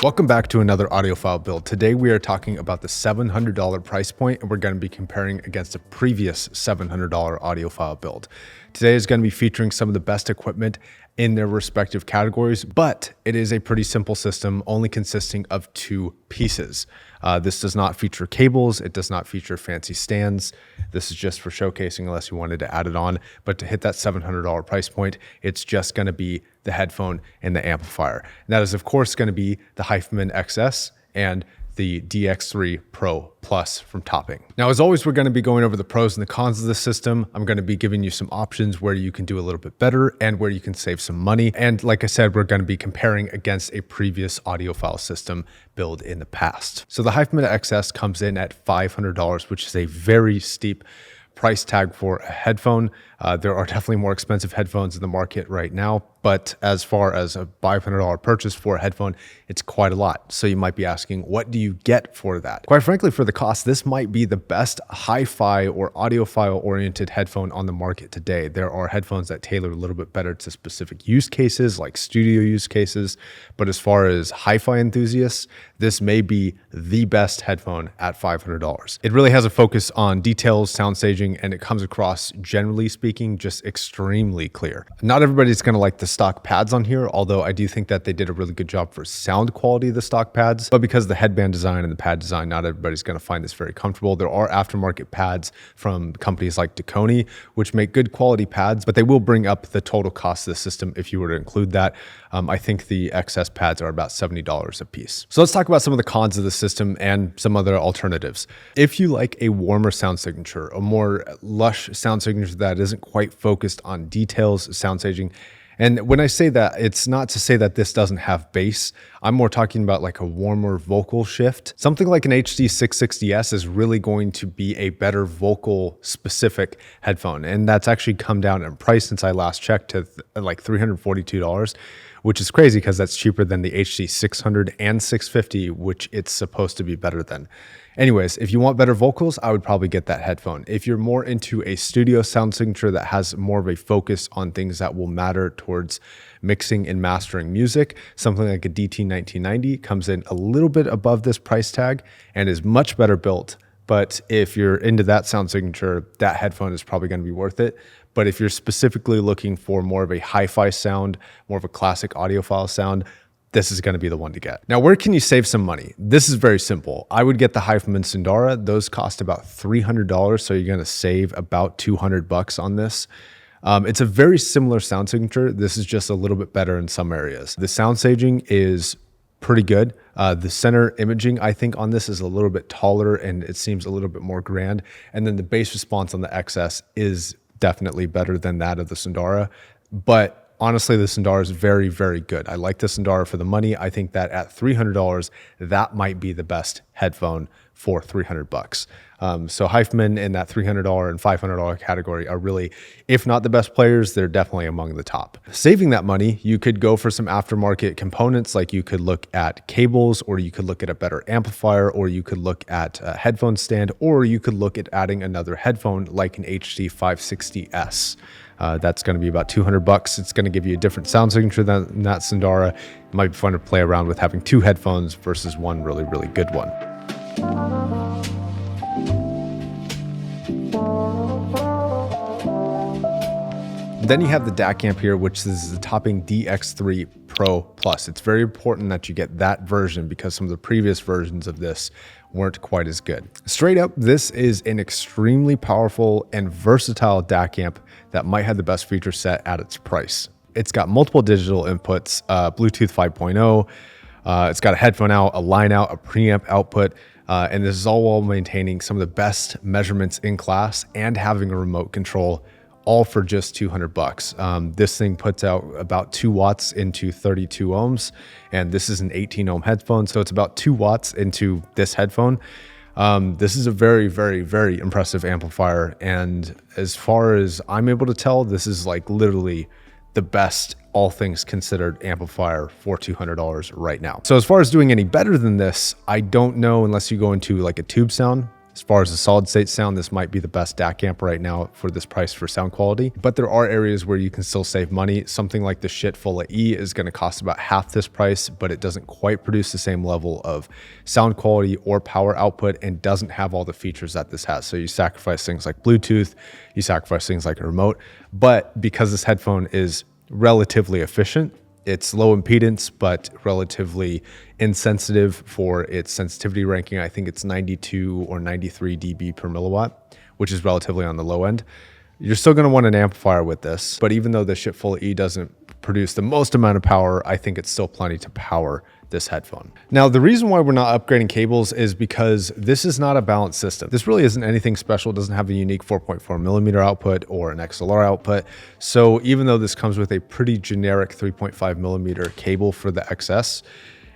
Welcome back to another audiophile build. Today we are talking about the $700 price point, and we're going to be comparing against a previous $700 audiophile build. Today is going to be featuring some of the best equipment in their respective categories, but it is a pretty simple system only consisting of two pieces. This does not feature cables. It does not feature fancy stands. This is just for showcasing unless you wanted to add it on. But to hit that $700 price point, it's just going to be the headphone and the amplifier. And that is, of course, going to be the Hifiman XS and the DX3 Pro Plus from Topping. Now, as always, we're going to be going over the pros and the cons of the system. I'm going to be giving you some options where you can do a little bit better and where you can save some money. And like I said, we're going to be comparing against a previous audiophile system build in the past. So the Hifiman XS comes in at $500, which is a very steep price tag for a headphone. There are definitely more expensive headphones in the market right now, but as far as a $500 purchase for a headphone, it's quite a lot. So you might be asking, what do you get for that? Quite frankly, for the cost, this might be the best hi-fi or audiophile oriented headphone on the market today. There are headphones that tailor a little bit better to specific use cases like studio use cases. But as far as hi-fi enthusiasts, this may be the best headphone at $500. It really has a focus on details, sound staging, and it comes across, generally speaking, just extremely clear. Not everybody's going to like the stock pads on here, although I do think that they did a really good job for sound quality of the stock pads. But because of the headband design and the pad design, not everybody's going to find this very comfortable. There are aftermarket pads from companies like Deconi, which make good quality pads, but they will bring up the total cost of the system if you were to include that. I think the XS pads are about $70 a piece. So let's talk about some of the cons of the system and some other alternatives. If you like a warmer sound signature, a more lush sound signature that isn't quite focused on details, sound staging, and when I say that, it's not to say that this doesn't have bass. I'm more talking about like a warmer vocal shift. Something like an HD 660S is really going to be a better vocal specific headphone. And that's actually come down in price since I last checked to like $342, which is crazy because that's cheaper than the HD 600 and 650, which it's supposed to be better than. Anyways, if you want better vocals, I would probably get that headphone. If you're more into a studio sound signature that has more of a focus on things that will matter towards mixing and mastering music, something like a DT 1990 comes in a little bit above this price tag and is much better built. But if you're into that sound signature, that headphone is probably going to be worth it. But if you're specifically looking for more of a hi-fi sound, more of a classic audiophile sound, this is going to be the one to get. Now, where can you save some money? This is very simple. I would get the Hifiman Sundara. Those cost about $300, so you're going to save about $200 on this. It's a very similar sound signature. This is just a little bit better in some areas. The sound staging is pretty good. The center imaging, I think, on this is a little bit taller and it seems a little bit more grand. And then the bass response on the XS is definitely better than that of the Sundara. But honestly, the Sundara is very, very good. I like the Sundara for the money. I think that at $300, that might be the best headphone for $300. So Hifiman in that $300 and $500 category are really, if not the best players, they're definitely among the top. Saving that money, you could go for some aftermarket components, like you could look at cables, or you could look at a better amplifier, or you could look at a headphone stand, or you could look at adding another headphone like an HD 560S. That's going to be about $200. It's going to give you a different sound signature than that Sundara. It might be fun to play around with having two headphones versus one really, really good one. Then you have the DAC amp here, which is the Topping DX3 Pro Plus. It's very important that you get that version because some of the previous versions of this weren't quite as good. Straight up, this is an extremely powerful and versatile DAC amp that might have the best feature set at its price. It's got multiple digital inputs, Bluetooth 5.0, it's got a headphone out, a line out, a preamp output, and this is all while maintaining some of the best measurements in class and having a remote control, all for just $200. This thing puts out about 2 watts into 32 ohms, and this is an 18 ohm headphone, so it's about 2 watts into this headphone. This is a very, very, very impressive amplifier, and as far as I'm able to tell, this is like literally the best, all things considered, amplifier for $200 right now. So as far as doing any better than this, I don't know unless you go into like a tube sound. As far as the solid state sound, this might be the best DAC amp right now for this price for sound quality, but there are areas where you can still save money. Something like the Shitfulla E is going to cost about half this price, but it doesn't quite produce the same level of sound quality or power output and doesn't have all the features that this has. So you sacrifice things like Bluetooth, you sacrifice things like a remote, but because this headphone is relatively efficient, it's low impedance, but relatively insensitive for its sensitivity ranking. I think it's 92 or 93 dB per milliwatt, which is relatively on the low end. You're still going to want an amplifier with this, but even though the Shitfulla E doesn't produce the most amount of power, I think it's still plenty to power this headphone. Now, the reason why we're not upgrading cables is because this is not a balanced system. This really isn't anything special. It doesn't have a unique 4.4 millimeter output or an XLR output. So even though this comes with a pretty generic 3.5 millimeter cable for the XS,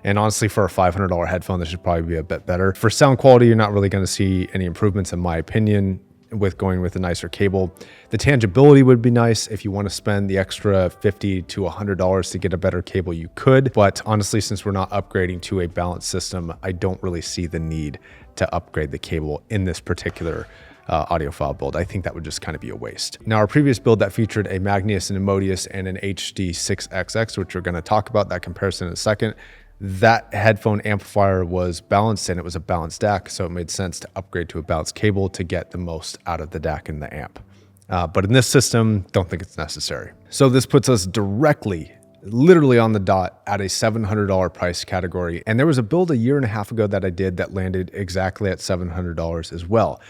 and honestly, for a $500 headphone, this should probably be a bit better. For sound quality, you're not really going to see any improvements in my opinion with going with a nicer cable. The tangibility would be nice. If you want to spend the extra $50 to $100 to get a better cable, you could. But honestly, since we're not upgrading to a balanced system, I don't really see the need to upgrade the cable in this particular audiophile build. I think that would just kind of be a waste. Now, our previous build that featured a Magnus, an Imodius, and an HD6XX, which we're going to talk about that comparison in a second, that headphone amplifier was balanced and it was a balanced DAC, so it made sense to upgrade to a balanced cable to get the most out of the DAC and the amp. But in this system, don't think it's necessary. So this puts us directly, literally on the dot at a $700 price category. And there was a build a year and a half ago that I did that landed exactly at $700 as well.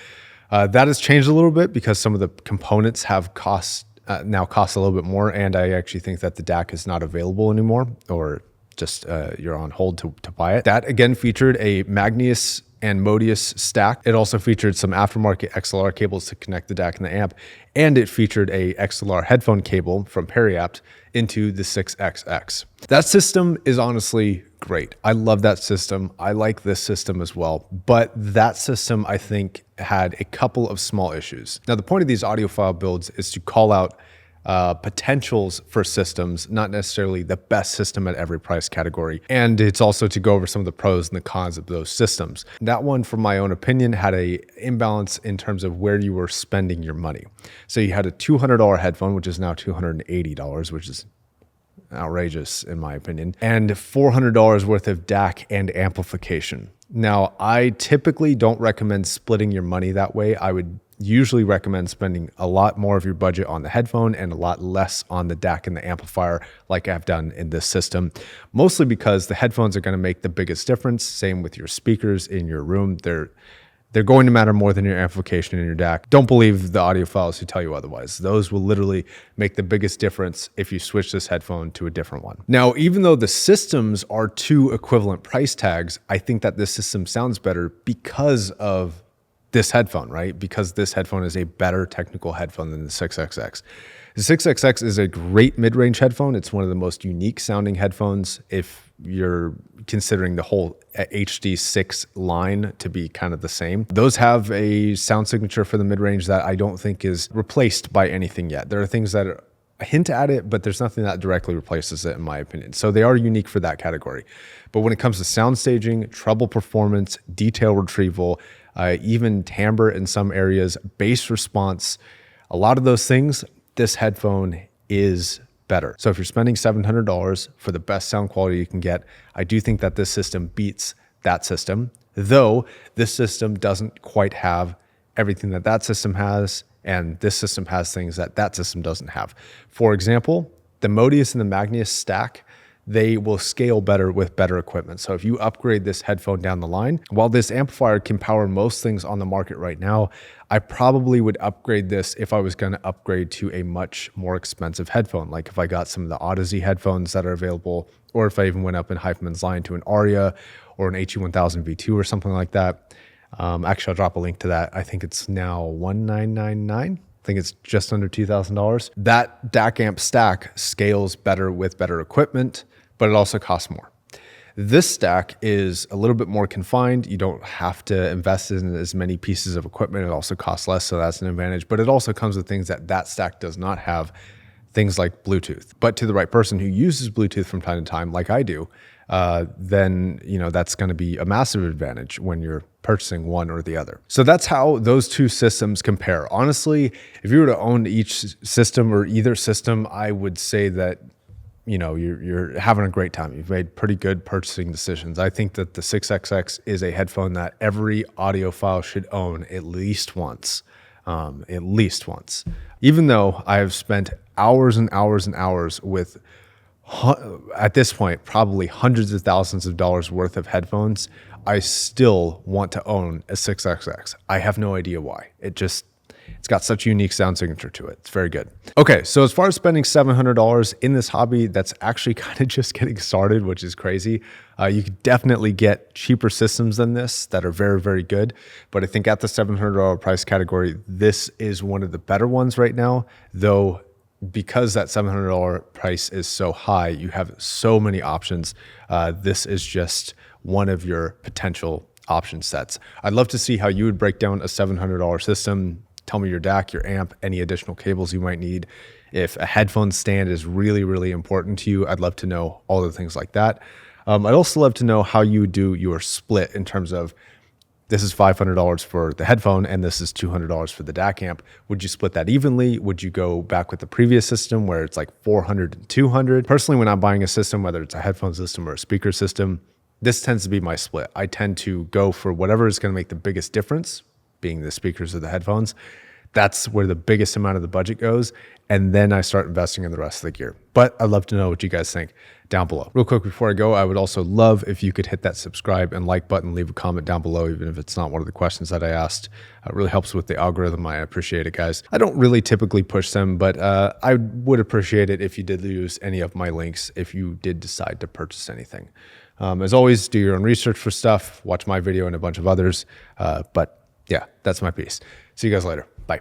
That has changed a little bit because some of the components have now cost a little bit more, and I actually think that the DAC is not available anymore, or just you're on hold to buy it. That again featured a Magnus and Modius stack. It also featured some aftermarket XLR cables to connect the DAC and the amp, and it featured a XLR headphone cable from Periapt into the 6XX. That system is honestly great. I love that system. I like this system as well, but that system I think had a couple of small issues. Now, the point of these audiophile builds is to call out potentials for systems, not necessarily the best system at every price category. And it's also to go over some of the pros and the cons of those systems. That one, from my own opinion, had a imbalance in terms of where you were spending your money. So you had a $200 headphone, which is now $280, which is outrageous in my opinion, and $400 worth of DAC and amplification. Now, I typically don't recommend splitting your money that way. I would usually recommend spending a lot more of your budget on the headphone and a lot less on the DAC and the amplifier like I've done in this system, mostly because the headphones are going to make the biggest difference. Same with your speakers in your room. They're going to matter more than your amplification and your DAC. Don't believe the audiophiles who tell you otherwise. Those will literally make the biggest difference if you switch this headphone to a different one. Now, even though the systems are two equivalent price tags, I think that this system sounds better because of this headphone, right? Because this headphone is a better technical headphone than the 6XX. The 6XX is a great mid-range headphone. It's one of the most unique sounding headphones if you're considering the whole HD6 line to be kind of the same. Those have a sound signature for the mid-range that I don't think is replaced by anything yet. There are things that hint at it, but there's nothing that directly replaces it in my opinion. So they are unique for that category. But when it comes to sound staging, treble performance, detail retrieval, even timbre in some areas, bass response, a lot of those things, this headphone is better. So if you're spending $700 for the best sound quality you can get, I do think that this system beats that system, though this system doesn't quite have everything that that system has, and this system has things that that system doesn't have. For example, the Modius and the Magnus stack, they will scale better with better equipment. So if you upgrade this headphone down the line, while this amplifier can power most things on the market right now, I probably would upgrade this if I was going to upgrade to a much more expensive headphone. Like if I got some of the Odyssey headphones that are available, or if I even went up in Hifiman's line to an Aria or an HE1000 V2 or something like that. Actually, I'll drop a link to that. I think it's now $1,999. I think it's just under $2,000. That DAC amp stack scales better with better equipment, but it also costs more. This stack is a little bit more confined. You don't have to invest in as many pieces of equipment. It also costs less, so that's an advantage. But it also comes with things that that stack does not have, things like Bluetooth. But to the right person who uses Bluetooth from time to time, like I do, then that's going to be a massive advantage when you're purchasing one or the other. So that's how those two systems compare. Honestly, if you were to own each system or either system, I would say that you're having a great time. You've made pretty good purchasing decisions. I think that the 6XX is a headphone that every audiophile should own at least once. Even though I have spent hours and hours and hours with, at this point, probably hundreds of thousands of dollars worth of headphones, I still want to own a 6XX. I have no idea why. It's got such a unique sound signature to it. It's very good. Okay, so as far as spending $700 in this hobby, that's actually kind of just getting started, which is crazy. You could definitely get cheaper systems than this that are very, very good. But I think at the $700 price category, this is one of the better ones right now, though because that $700 price is so high, you have so many options. This is just one of your potential option sets. I'd love to see how you would break down a $700 system. Tell me your DAC, your amp, any additional cables you might need. If a headphone stand is really, really important to you, I'd love to know all the things like that. I'd also love to know how you do your split in terms of this is $500 for the headphone and this is $200 for the DAC amp. Would you split that evenly? Would you go back with the previous system where it's like 400 and 200? Personally, when I'm buying a system, whether it's a headphone system or a speaker system, this tends to be my split. I tend to go for whatever is going to make the biggest difference, being the speakers or the headphones. That's where the biggest amount of the budget goes. And then I start investing in the rest of the gear. But I'd love to know what you guys think down below. Real quick before I go, I would also love if you could hit that subscribe and like button, leave a comment down below, even if it's not one of the questions that I asked. It really helps with the algorithm. I appreciate it, guys. I don't really typically push them, but I would appreciate it if you did use any of my links if you did decide to purchase anything. As always, do your own research for stuff, watch my video and a bunch of others. But yeah, that's my piece. See you guys later. Bye.